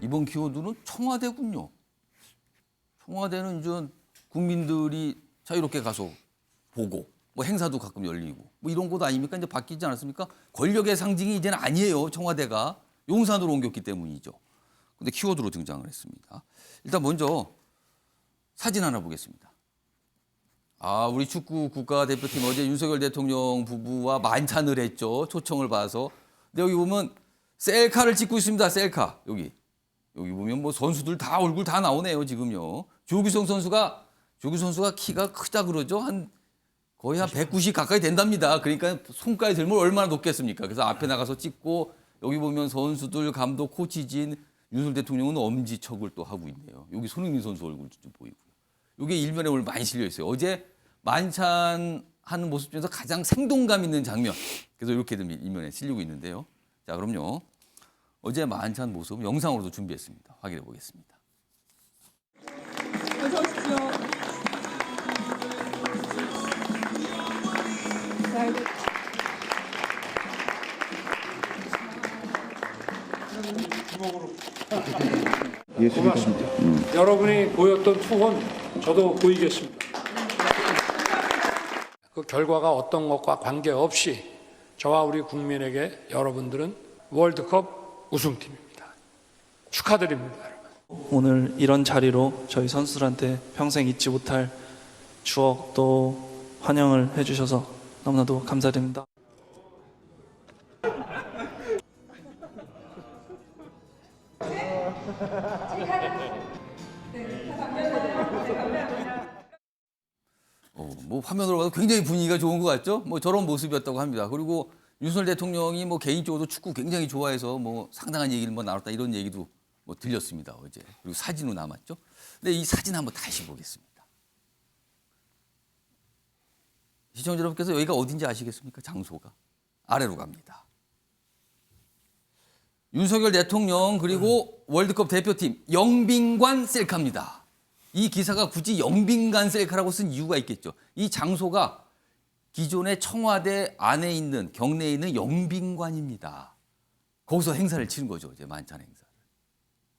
이번 키워드는 청와대군요. 청와대는 이제 국민들이 자유롭게 가서 보고 뭐 행사도 가끔 열리고 뭐 이런 곳 아닙니까? 이제 바뀌지 않았습니까? 권력의 상징이 이제는 아니에요. 청와대가 용산으로 옮겼기 때문이죠. 근데 키워드로 등장을 했습니다. 일단 먼저 사진 하나 보겠습니다. 우리 축구 국가대표팀 어제 윤석열 대통령 부부와 만찬을 했죠. 초청을 봐서. 근데 여기 보면 셀카를 찍고 있습니다. 셀카. 여기 보면 뭐 선수들 다 얼굴 다 나오네요. 지금요. 조규성 선수가 키가 크다 그러죠. 거의 한 190 가까이 된답니다. 그러니까 손까지 들면 얼마나 높겠습니까? 그래서 앞에 나가서 찍고 여기 보면 선수들, 감독, 코치진, 윤석열 대통령은 엄지척을 또 하고 있네요. 여기 손흥민 선수 얼굴도 좀 보이고요. 이게 일면에 오늘 많이 실려 있어요. 어제 만찬하는 모습 중에서 가장 생동감 있는 장면. 그래서 이렇게 일면에 실리고 있는데요. 자, 그럼요. 어제 만찬 모습 영상으로도 준비했습니다. 확인해 보겠습니다. 어서 오십시오. 자, 고맙습니다. 여러분이 보였던 투혼 저도 보이겠습니다. 그 결과가 어떤 것과 관계없이 저와 우리 국민에게 여러분들은 월드컵 우승팀입니다. 축하드립니다. 오늘 이런 자리로 저희 선수들한테 평생 잊지 못할 추억 또 환영을 해주셔서 너무나도 감사드립니다. 뭐 화면으로 봐도 굉장히 분위기가 좋은 것 같죠? 뭐 저런 모습이었다고 합니다. 그리고 윤석열 대통령이 뭐 개인적으로 축구 굉장히 좋아해서 뭐 상당한 얘기를 뭐 나눴다 이런 얘기도 뭐 들렸습니다. 어제. 그리고 사진으로 남았죠. 근데 이 사진 한번 다시 보겠습니다. 시청자 여러분께서 여기가 어딘지 아시겠습니까? 장소가. 아래로 갑니다. 윤석열 대통령 그리고 월드컵 대표팀 영빈관 셀카입니다. 이 기사가 굳이 영빈관 셀카라고 쓴 이유가 있겠죠. 이 장소가 기존의 청와대 안에 있는 경내에 있는 영빈관입니다. 거기서 행사를 치는 거죠. 이제 만찬 행사를.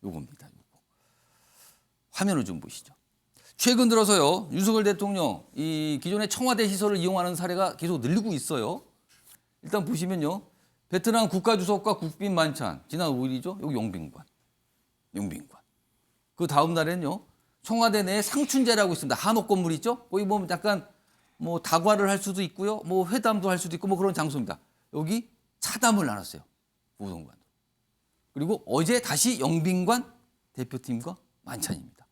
요겁니다. 요거. 화면을 좀 보시죠. 최근 들어서요. 윤석열 대통령 이 기존의 청와대 시설을 이용하는 사례가 계속 늘고 있어요. 일단 보시면요. 베트남 국가주석과 국빈 만찬 지난 5일이죠. 여기 영빈관. 그 다음 날에는요. 청와대 내에 상춘제라고 있습니다. 한옥 건물 있죠? 거기 보면 약간 뭐 다과를 할 수도 있고요. 뭐 회담도 할 수도 있고 뭐 그런 장소입니다. 여기 차담을 나눴어요. 부동관. 그리고 어제 다시 영빈관 대표팀과 만찬입니다.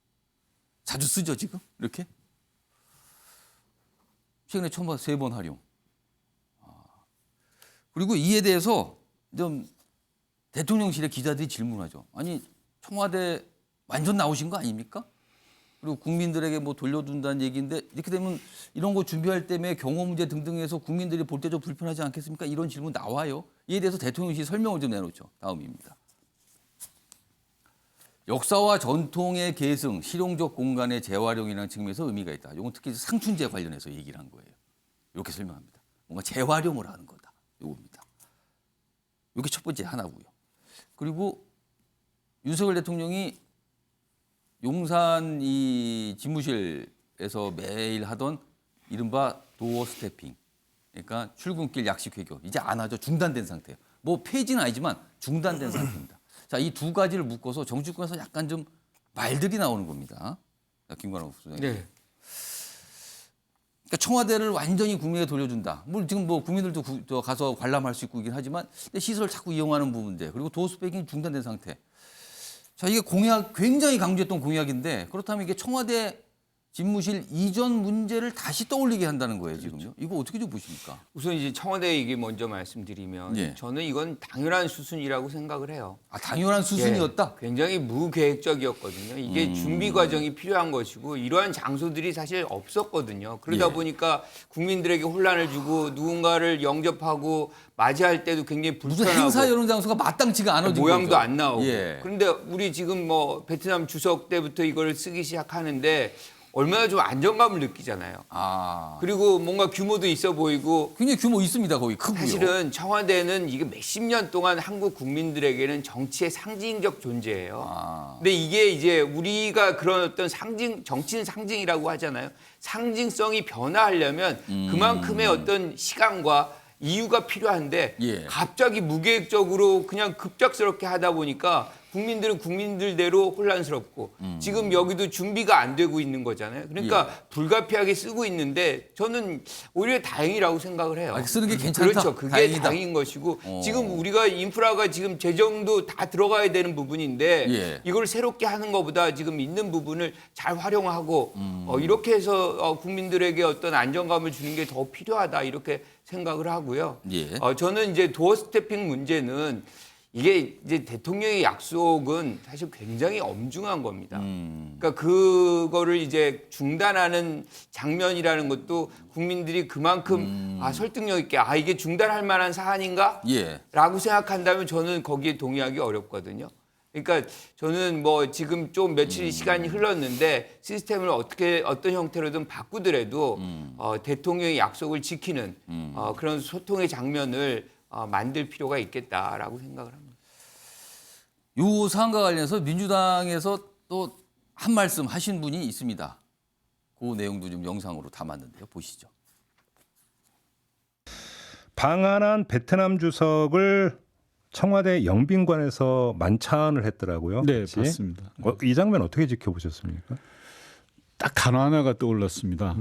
자주 쓰죠, 지금? 이렇게? 최근에 처음 봐서 3번 활용. 그리고 이에 대해서 좀 대통령실에 기자들이 질문하죠. 아니, 청와대 완전 나오신 거 아닙니까? 그리고 국민들에게 뭐 돌려준다는 얘기인데 이렇게 되면 이런 거 준비할 때에 경호 문제 등등해서 국민들이 볼 때 좀 불편하지 않겠습니까? 이런 질문 나와요. 이에 대해서 대통령실이 설명을 좀 내놓죠. 다음입니다. 역사와 전통의 계승, 실용적 공간의 재활용이라는 측면에서 의미가 있다. 이건 특히 상춘제 관련해서 얘기를 한 거예요. 이렇게 설명합니다. 뭔가 재활용을 하는 거다. 이겁니다. 이게 첫 번째 하나고요. 그리고 윤석열 대통령이 용산 이 집무실에서 매일 하던 이른바 도어 스태핑. 그러니까 출근길 약식 회교. 이제 안 하죠. 중단된 상태예요. 뭐 폐지는 아니지만 중단된 상태입니다. 자, 이 두 가지를 묶어서 정치권에서 약간 좀 말들이 나오는 겁니다. 김관호 부소장님. 네. 그러니까 청와대를 완전히 국민에게 돌려준다. 물론 지금 뭐 국민들도 가서 관람할 수 있고 이긴 하지만 시설을 자꾸 이용하는 부분인데 그리고 도어 스태핑이 중단된 상태. 자, 이게 공약, 굉장히 강조했던 공약인데 그렇다면 이게 청와대 집무실 이전 문제를 다시 떠올리게 한다는 거예요, 지금요. 이거 어떻게 좀 보십니까? 우선 이제 청와대 얘기 먼저 말씀드리면 예. 저는 이건 당연한 수순이라고 생각을 해요. 당연한 수순이었다? 예, 굉장히 무계획적이었거든요. 이게 준비 과정이 필요한 것이고 이러한 장소들이 사실 없었거든요. 그러다 예. 보니까 국민들에게 혼란을 주고 누군가를 영접하고 맞이할 때도 굉장히 무슨 불편하고 행사 이런 장소가 마땅치가 않아진 모양도 거죠. 안 나오고. 예. 그런데 우리 지금 뭐 베트남 주석 때부터 이걸 쓰기 시작하는데 얼마나 좀 안정감을 느끼잖아요. 아. 그리고 뭔가 규모도 있어 보이고 굉장히 규모 있습니다. 거기 크고요. 사실은 청와대는 이게 몇십 년 동안 한국 국민들에게는 정치의 상징적 존재예요. 아. 근데 이게 이제 우리가 그런 어떤 상징, 정치는 상징이라고 하잖아요. 상징성이 변화하려면 그만큼의 어떤 시간과 이유가 필요한데 예. 갑자기 무계획적으로 그냥 급작스럽게 하다 보니까 국민들은 국민들대로 혼란스럽고 지금 여기도 준비가 안 되고 있는 거잖아요. 그러니까 불가피하게 쓰고 있는데 저는 오히려 다행이라고 생각을 해요. 아, 쓰는 게 괜찮다. 그렇죠. 그게 다행이다. 다행인 것이고 지금 우리가 인프라가 지금 재정도 다 들어가야 되는 부분인데 예. 이걸 새롭게 하는 것보다 지금 있는 부분을 잘 활용하고 이렇게 해서 국민들에게 어떤 안정감을 주는 게 더 필요하다 이렇게 생각을 하고요. 예. 저는 이제 도어 스태핑 문제는 이게 이제 대통령의 약속은 사실 굉장히 엄중한 겁니다. 그러니까 그거를 이제 중단하는 장면이라는 것도 국민들이 그만큼 설득력 있게 이게 중단할 만한 사안인가? 예. 라고 생각한다면 저는 거기에 동의하기 어렵거든요. 그러니까 저는 뭐 지금 좀 며칠 시간이 흘렀는데 시스템을 어떤 형태로든 바꾸더라도 대통령의 약속을 지키는 그런 소통의 장면을 만들 필요가 있겠다라고 생각을 합니다. 요 사안과 관련해서 민주당에서 또 한 말씀 하신 분이 있습니다. 그 내용도 좀 영상으로 담았는데요. 보시죠. 방한한 베트남 주석을 청와대 영빈관에서 만찬을 했더라고요. 네, 같이. 맞습니다. 이 장면 어떻게 지켜보셨습니까? 딱 단어 하나가 떠올랐습니다.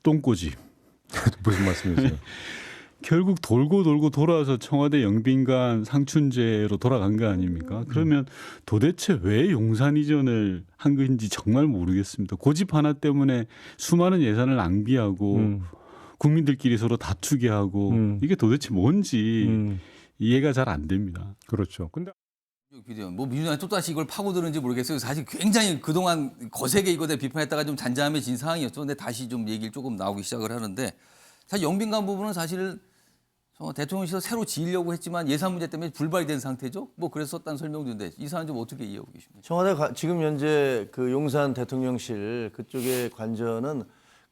똥꼬집. 무슨 말씀이세요? 결국 돌고 돌고 돌아서 청와대 영빈관 상춘제로 돌아간 거 아닙니까? 그러면 도대체 왜 용산 이전을 한 건지 정말 모르겠습니다. 고집 하나 때문에 수많은 예산을 낭비하고 국민들끼리 서로 다투게 하고 이게 도대체 뭔지 이해가 잘 안 됩니다. 그렇죠. 근데 비대면 뭐 민주당이 또다시 이걸 파고드는지 모르겠어요. 사실 굉장히 그동안 거세게 이거에 대해 비판했다가 좀 잔잔해진 상황이었죠. 근데 다시 좀 얘기를 조금 나오기 시작을 하는데 사실 영빈관 부분은 사실 대통령실에서 새로 지으려고 했지만 예산 문제 때문에 불발이 된 상태죠. 뭐 그래서 썼다는 설명도 있는데 이 사안 좀 어떻게 이해하고 계십니까? 청와대 지금 현재 그 용산 대통령실 그쪽의 관저는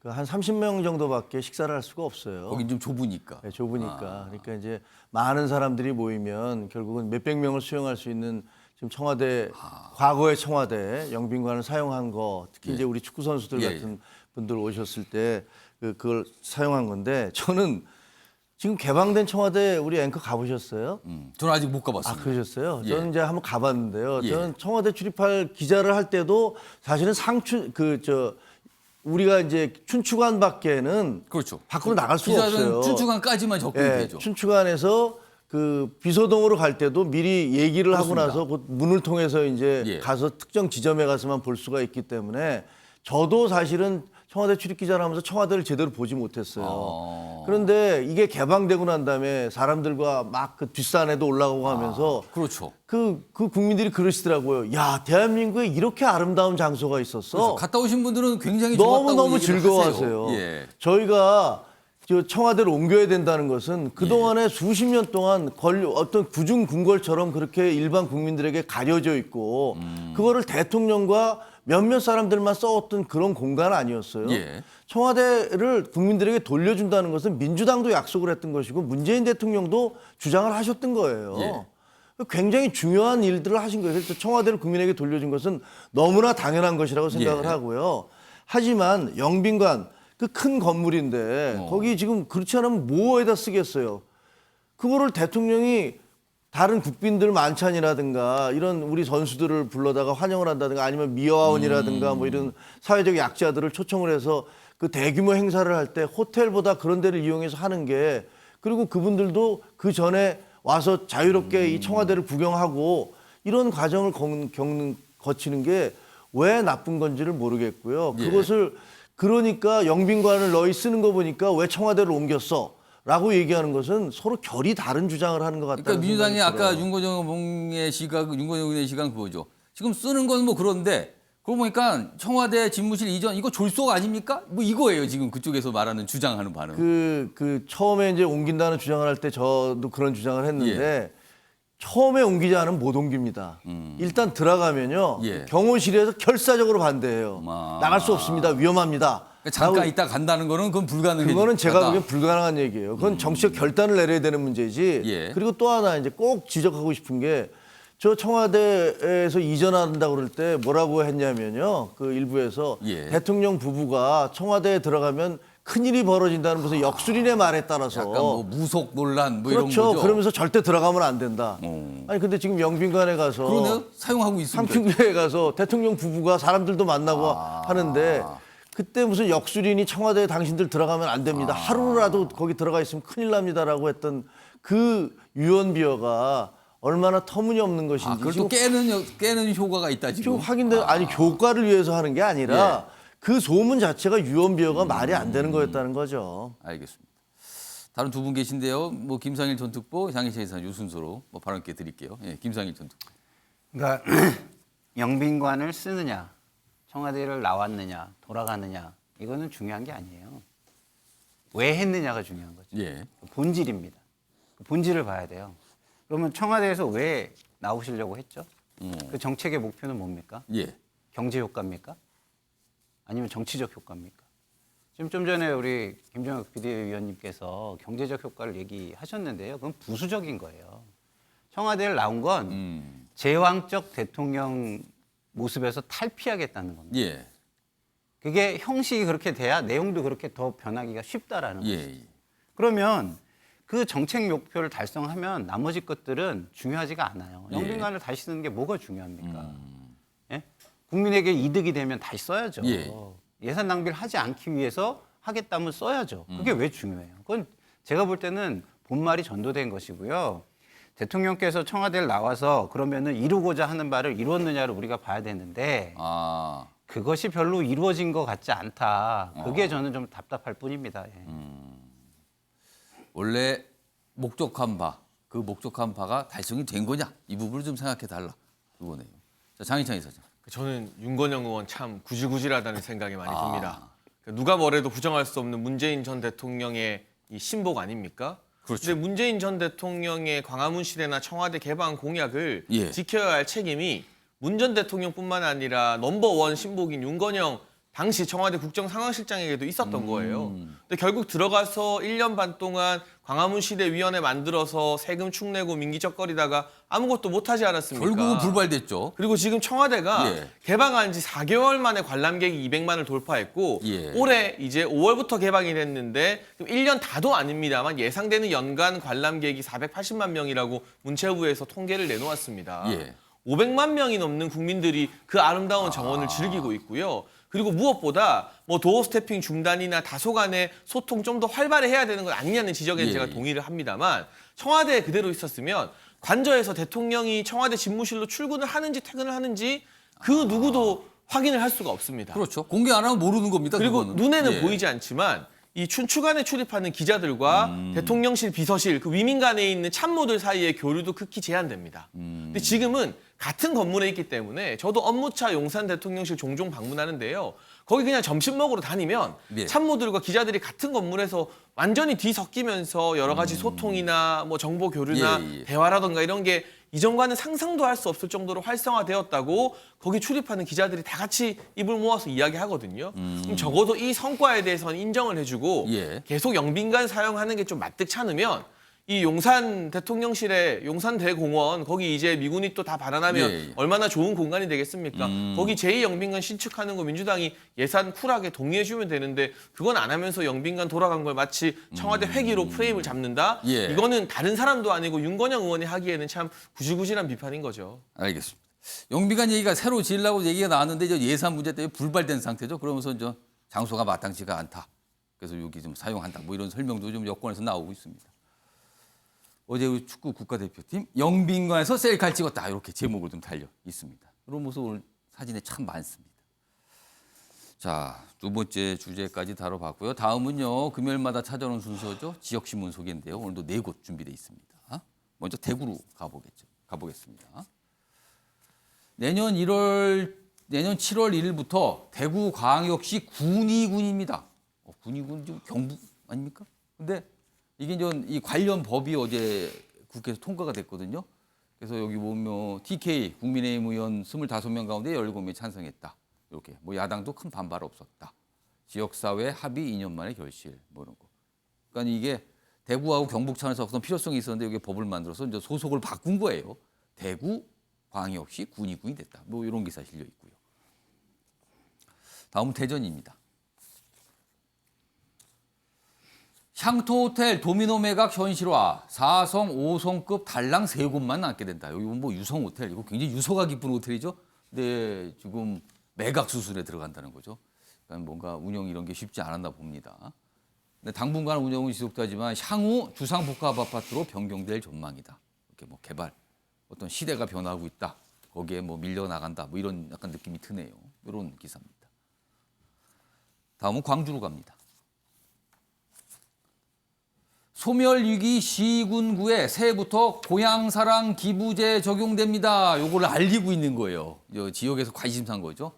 그 한 30명 정도밖에 식사를 할 수가 없어요. 거긴 좀 좁으니까. 네, 좁으니까. 그러니까 이제 많은 사람들이 모이면 결국은 몇백 명을 수용할 수 있는 지금 청와대 과거의 청와대 영빈관을 사용한 거 특히 이제 우리 축구 선수들 같은 분들 오셨을 때 그걸 사용한 건데 저는 지금 개방된 청와대 우리 앵커 가보셨어요? 저는 아직 못 가봤습니다. 그러셨어요? 예. 저는 이제 한번 가봤는데요. 예. 저는 청와대 출입할 기자를 할 때도 사실은 우리가 이제 춘추관밖에는 그렇죠. 밖으로 나갈 수가 기자는 없어요. 춘추관까지만 접근이 예, 되죠. 춘추관에서 그 비서동으로 갈 때도 미리 얘기를 그렇습니다. 하고 나서 그 문을 통해서 이제 예. 가서 특정 지점에 가서만 볼 수가 있기 때문에 저도 사실은 청와대 출입 기자를 하면서 청와대를 제대로 보지 못했어요. 그런데 이게 개방되고 난 다음에 사람들과 막 그 뒷산에도 올라가고 하면서 그렇죠. 그 국민들이 그러시더라고요. 야, 대한민국에 이렇게 아름다운 장소가 있었어. 그래서 갔다 오신 분들은 굉장히 좋았다고 너무너무 얘기를 즐거워하세요. 하세요. 예. 저희가 저 청와대를 옮겨야 된다는 것은 그동안에 수십 년 동안 어떤 구중 궁궐처럼 그렇게 일반 국민들에게 가려져 있고 그거를 대통령과 몇몇 사람들만 써왔던 그런 공간 아니었어요. 예. 청와대를 국민들에게 돌려준다는 것은 민주당도 약속을 했던 것이고 문재인 대통령도 주장을 하셨던 거예요. 굉장히 중요한 일들을 하신 거예요. 그래서 청와대를 국민에게 돌려준 것은 너무나 당연한 것이라고 생각을 하고요. 하지만 영빈관 그 큰 건물인데 거기 지금 그렇지 않으면 뭐에다 쓰겠어요. 그거를 대통령이 다른 국빈들 만찬이라든가 이런 우리 선수들을 불러다가 환영을 한다든가 아니면 미화원이라든가 뭐 이런 사회적 약자들을 초청을 해서 그 대규모 행사를 할 때 호텔보다 그런 데를 이용해서 하는 게 그리고 그분들도 그 전에 와서 자유롭게 이 청와대를 구경하고 이런 과정을 거치는 게 왜 나쁜 건지를 모르겠고요. 그것을 그러니까 영빈관을 너희 쓰는 거 보니까 왜 청와대를 옮겼어? 라고 얘기하는 것은 서로 결이 다른 주장을 하는 것 같다는 그러니까 민주당이 생각이 아까 들어요. 윤건영 의원의 시각 그거죠. 지금 쓰는 건 뭐 그런데 그러고 보니까 청와대 집무실 이전 이거 졸속 아닙니까? 뭐 이거예요 지금 그쪽에서 말하는 주장하는 바는. 그 처음에 이제 옮긴다는 주장을 할 때 저도 그런 주장을 했는데 처음에 옮기자는 못 옮깁니다. 일단 들어가면요. 예. 경호실에서 결사적으로 반대해요. 아. 나갈 수 없습니다. 위험합니다. 그러니까 잠깐 라고 있다 간다는 거는 그건 불가능해. 그거는 제가 보기엔 불가능한 얘기예요. 그건 정치적 결단을 내려야 되는 문제지. 예. 그리고 또 하나 이제 꼭 지적하고 싶은 게 저 청와대에서 이전한다고 그럴 때 뭐라고 했냐면요. 그 일부에서 예. 대통령 부부가 청와대에 들어가면 큰일이 벌어진다는 무슨 역술인의 말에 따라서 약간 뭐 무속 논란 뭐 그렇죠. 이런 거죠. 그러면서 절대 들어가면 안 된다. 아니 근데 지금 영빈관에 가서 그러네요. 사용하고 있습니다. 상충교에 가서 대통령 부부가 사람들도 만나고 하는데 그때 무슨 역술인이 청와대에 당신들 들어가면 안 됩니다. 하루라도 거기 들어가 있으면 큰일 납니다라고 했던 그 유언비어가 얼마나 터무니없는 것인지 그걸 또 지금 깨는 효과가 있다 지금. 지금 확인돼 아니 교과를 위해서 하는 게 아니라 그 소문 자체가 유언비어가 말이 안 되는 거였다는 거죠. 알겠습니다. 다른 두 분 계신데요. 뭐 김상일 전 특보, 장희철 이사 요 순서로 뭐 발언께 드릴게요. 예, 김상일 전 특보. 그러니까 영빈관을 쓰느냐, 청와대를 나왔느냐, 돌아가느냐 이거는 중요한 게 아니에요. 왜 했느냐가 중요한 거죠. 예. 본질입니다. 그 본질을 봐야 돼요. 그러면 청와대에서 왜 나오시려고 했죠? 그 정책의 목표는 뭡니까? 예. 경제 효과입니까? 아니면 정치적 효과입니까? 지금 좀 전에 우리 김종혁 비대위원님께서 경제적 효과를 얘기하셨는데요. 그건 부수적인 거예요. 청와대를 나온 건 제왕적 대통령 모습에서 탈피하겠다는 겁니다. 예. 그게 형식이 그렇게 돼야 내용도 그렇게 더 변하기가 쉽다라는 예. 거죠. 예. 그러면 그 정책 목표를 달성하면 나머지 것들은 중요하지가 않아요. 예. 영빈관을 다시 쓰는 게 뭐가 중요합니까? 예? 국민에게 이득이 되면 다시 써야죠. 예. 예산 낭비를 하지 않기 위해서 하겠다면 써야죠. 그게 왜 중요해요? 그건 제가 볼 때는 본말이 전도된 것이고요. 대통령께서 청와대를 나와서 그러면은 이루고자 하는 바를 이루었느냐를 우리가 봐야 되는데 아. 그것이 별로 이루어진 것 같지 않다. 그게 저는 좀 답답할 뿐입니다. 예. 원래 목적한 바, 그 목적한 바가 달성이 된 거냐? 이 부분을 좀 생각해 달라. 그거네요. 자, 장희찬 이사장. 저는 윤건영 의원 참 구질구질하다는 생각이 많이 아. 듭니다. 누가 뭐래도 부정할 수 없는 문재인 전 대통령의 이 신복 아닙니까? 그렇죠. 근데 문재인 전 대통령의 광화문 시대나 청와대 개방 공약을 예. 지켜야 할 책임이 문 전 대통령뿐만 아니라 넘버원 신복인 윤건영 당시 청와대 국정상황실장에게도 있었던 거예요. 근데 결국 들어가서 1년 반 동안 광화문 시대위원회 만들어서 세금 축내고 민기적거리다가 아무것도 못하지 않았습니까? 결국은 불발됐죠. 그리고 지금 청와대가 예. 개방한 지 4개월 만에 관람객이 200만을 돌파했고 예. 올해 이제 5월부터 개방이 됐는데 1년 다도 아닙니다만 예상되는 연간 관람객이 480만 명이라고 문체부에서 통계를 내놓았습니다. 예. 500만 명이 넘는 국민들이 그 아름다운 정원을 즐기고 있고요. 그리고 무엇보다 뭐 도어 스태핑 중단이나 다소간의 소통 좀 더 활발해야 되는 건 아니냐는 지적에 예, 제가 예. 동의를 합니다만 청와대에 그대로 있었으면 관저에서 대통령이 청와대 집무실로 출근을 하는지 퇴근을 하는지 그 누구도 확인을 할 수가 없습니다. 그렇죠. 공개 안 하면 모르는 겁니다. 그리고 그거는. 눈에는 예. 보이지 않지만 이 춘추관에 출입하는 기자들과 대통령실 비서실 그 위민관에 있는 참모들 사이의 교류도 극히 제한됩니다. 근데 지금은 같은 건물에 있기 때문에 저도 업무차 용산 대통령실 종종 방문하는데요. 거기 그냥 점심 먹으러 다니면 예. 참모들과 기자들이 같은 건물에서 완전히 뒤섞이면서 여러 가지 소통이나 뭐 정보 교류나 예, 예. 대화라던가 이런 게 이전과는 상상도 할 수 없을 정도로 활성화되었다고 거기 출입하는 기자들이 다 같이 입을 모아서 이야기하거든요. 그럼 적어도 이 성과에 대해서는 인정을 해주고 예. 계속 영빈관 사용하는 게 좀 마뜩찮으면 이 용산 대통령실의 용산대공원 거기 이제 미군이 또 다 반환하면 예, 예. 얼마나 좋은 공간이 되겠습니까? 거기 제2영빈관 신축하는 거 민주당이 예산 쿨하게 동의해주면 되는데 그건 안 하면서 영빈관 돌아간 걸 마치 청와대 회기로 프레임을 잡는다? 예. 이거는 다른 사람도 아니고 윤건영 의원이 하기에는 참 구질구질한 비판인 거죠. 알겠습니다. 영빈관 얘기가 새로 지으려고 얘기가 나왔는데 이제 예산 문제 때문에 불발된 상태죠. 그러면서 이제 장소가 마땅치가 않다. 그래서 여기 좀 사용한다. 뭐 이런 설명도 좀 여권에서 나오고 있습니다. 어제 우리 축구 국가대표팀 영빈관에서 셀카를 찍었다. 이렇게 제목을 좀 달려 있습니다. 이런 모습 오늘 사진에 참 많습니다. 자, 두 번째 주제까지 다뤄봤고요. 다음은요. 금요일마다 찾아오는 순서죠. 지역신문 소개인데요. 오늘도 4곳 준비되어 있습니다. 먼저 대구로 가보겠습니다. 내년 7월 1일부터 대구광역시 군의군입니다. 군의군 좀 경부 아닙니까? 근데 이게 이제 이 관련 법이 어제 국회에서 통과가 됐거든요. 그래서 여기 보면 TK 국민의힘 의원 25명 가운데 17명이 찬성했다. 이렇게 뭐 야당도 큰 반발 없었다. 지역사회 합의 2년 만에 결실 뭐 이런 거. 그러니까 이게 대구하고 경북 차원에서 어떤 필요성이 있었는데 여기 법을 만들어서 이제 소속을 바꾼 거예요. 대구 광역시 군이 됐다. 뭐 이런 기사 실려 있고요. 다음은 대전입니다. 향토 호텔 도미노 매각 현실화. 4성, 5성급 달랑 3곳만 남게 된다. 여기 뭐 유성 호텔, 이거 굉장히 유서가 깊은 호텔이죠. 근데 지금 매각 수순에 들어간다는 거죠. 그러니까 뭔가 운영 이런 게 쉽지 않았나 봅니다. 근데 당분간 운영은 지속되지만 향후 주상복합 아파트로 변경될 전망이다. 이렇게 뭐 개발, 어떤 시대가 변하고 있다. 거기에 뭐 밀려 나간다. 뭐 이런 약간 느낌이 드네요. 이런 기사입니다. 다음은 광주로 갑니다. 소멸위기 시군구에 새해부터 고향사랑 기부제 적용됩니다. 요걸 알리고 있는 거예요. 지역에서 관심사인 거죠.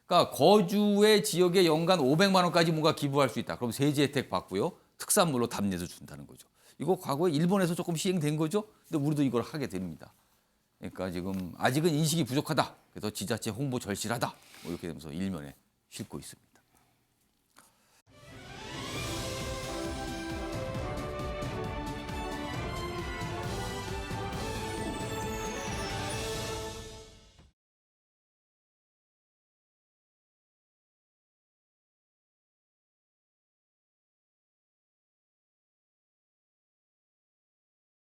그러니까 거주의 지역에 연간 500만 원까지 뭔가 기부할 수 있다. 그럼 세제 혜택 받고요. 특산물로 답내서 준다는 거죠. 이거 과거에 일본에서 조금 시행된 거죠. 근데 우리도 이걸 하게 됩니다. 그러니까 지금 아직은 인식이 부족하다. 그래서 지자체 홍보 절실하다. 뭐 이렇게 되면서 일면에 싣고 있습니다.